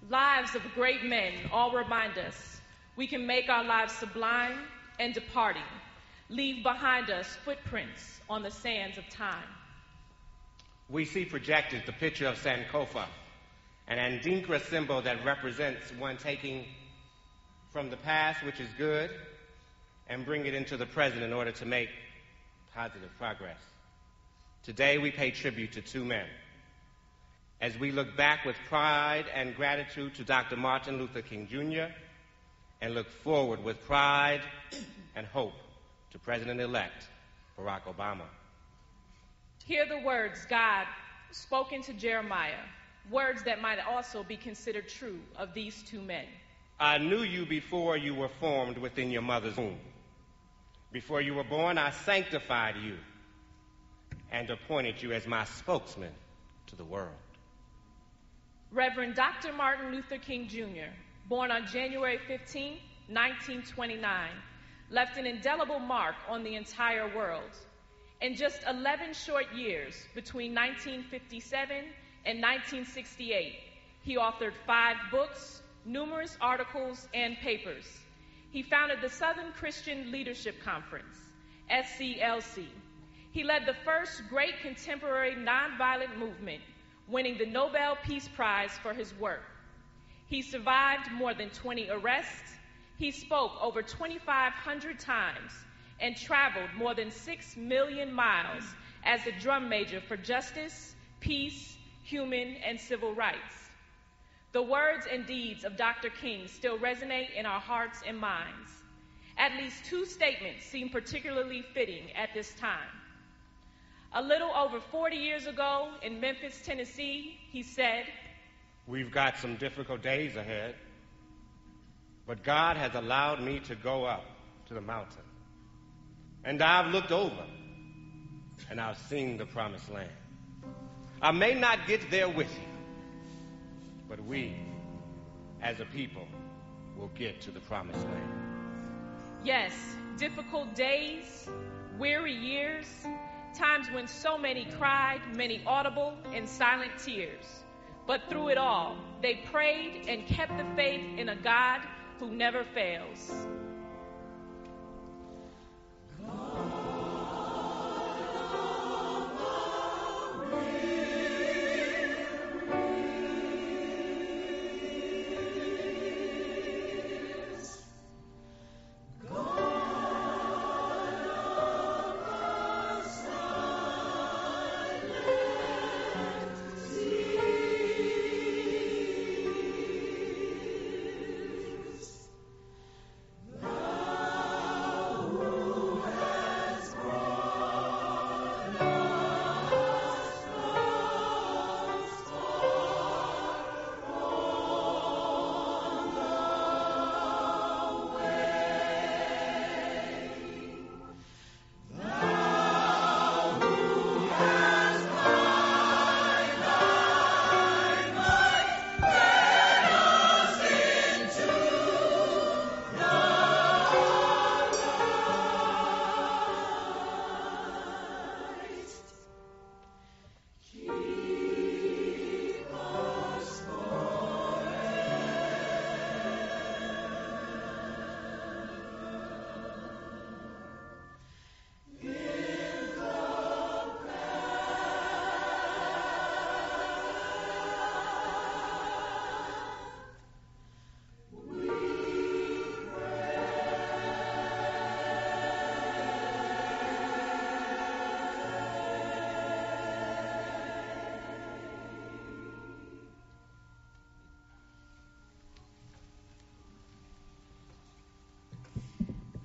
Lives of great men all remind us we can make our lives sublime and departing, leave behind us footprints on the sands of time. We see projected the picture of Sankofa, an Adinkra symbol that represents one taking from the past, which is good, and bring it into the present in order to make positive progress. Today we pay tribute to two men. As we look back with pride and gratitude to Dr. Martin Luther King Jr. and look forward with pride and hope to President-elect Barack Obama. Hear the words God spoken to Jeremiah, words that might also be considered true of these two men. I knew you before you were formed within your mother's womb. Before you were born, I sanctified you and appointed you as my spokesman to the world. Reverend Dr. Martin Luther King Jr., born on January 15, 1929, left an indelible mark on the entire world. In just 11 short years, between 1957 and 1968, he authored 5 books, numerous articles, and papers. He founded the Southern Christian Leadership Conference, SCLC. He led the first great contemporary nonviolent movement, winning the Nobel Peace Prize for his work. He survived more than 20 arrests. He spoke over 2,500 times and traveled more than 6 million miles as a drum major for justice, peace, human, and civil rights. The words and deeds of Dr. King still resonate in our hearts and minds. At least 2 statements seem particularly fitting at this time. A little over 40 years ago in Memphis, Tennessee, he said, "We've got some difficult days ahead, but God has allowed me to go up to the mountain. And I've looked over, and I've seen the promised land. I may not get there with you, but we, as a people, will get to the promised land." Yes, difficult days, weary years, times when so many cried, many audible and silent tears. But through it all, they prayed and kept the faith in a God who never fails.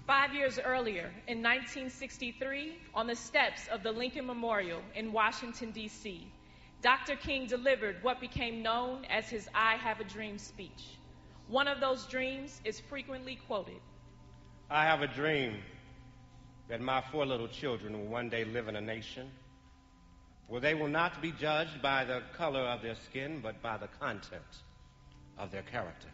Five years earlier, in 1963, on the steps of the Lincoln Memorial in Washington, D.C., Dr. King delivered what became known as his I Have a Dream speech. One of those dreams is frequently quoted. "I have a dream that my 4 little children will one day live in a nation where they will not be judged by the color of their skin, but by the content of their character."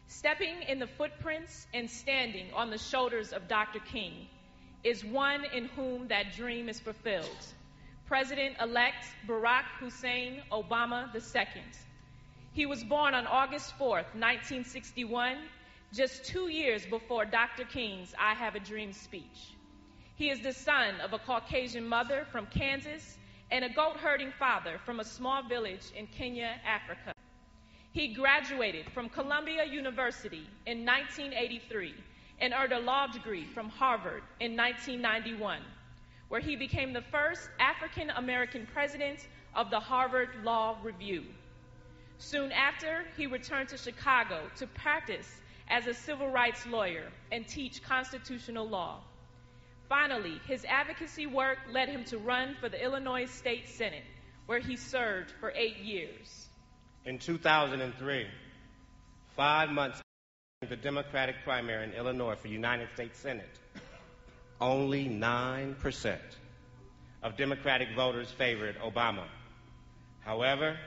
Stepping in the footprints and standing on the shoulders of Dr. King is one in whom that dream is fulfilled, President-elect Barack Hussein Obama II. He was born on August 4th, 1961, just 2 years before Dr. King's I Have a Dream speech. He is the son of a Caucasian mother from Kansas and a goat-herding father from a small village in Kenya, Africa. He graduated from Columbia University in 1983 and earned a law degree from Harvard in 1991, where he became the first African-American president of the Harvard Law Review. Soon after, he returned to Chicago to practice as a civil rights lawyer and teach constitutional law. Finally, his advocacy work led him to run for the Illinois State Senate, where he served for 8 years. In 2003, 5 months after the Democratic primary in Illinois for United States Senate, only 9% of Democratic voters favored Obama. However,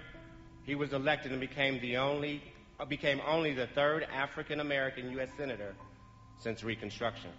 he was elected and became only the third African-American U.S. senator since Reconstruction.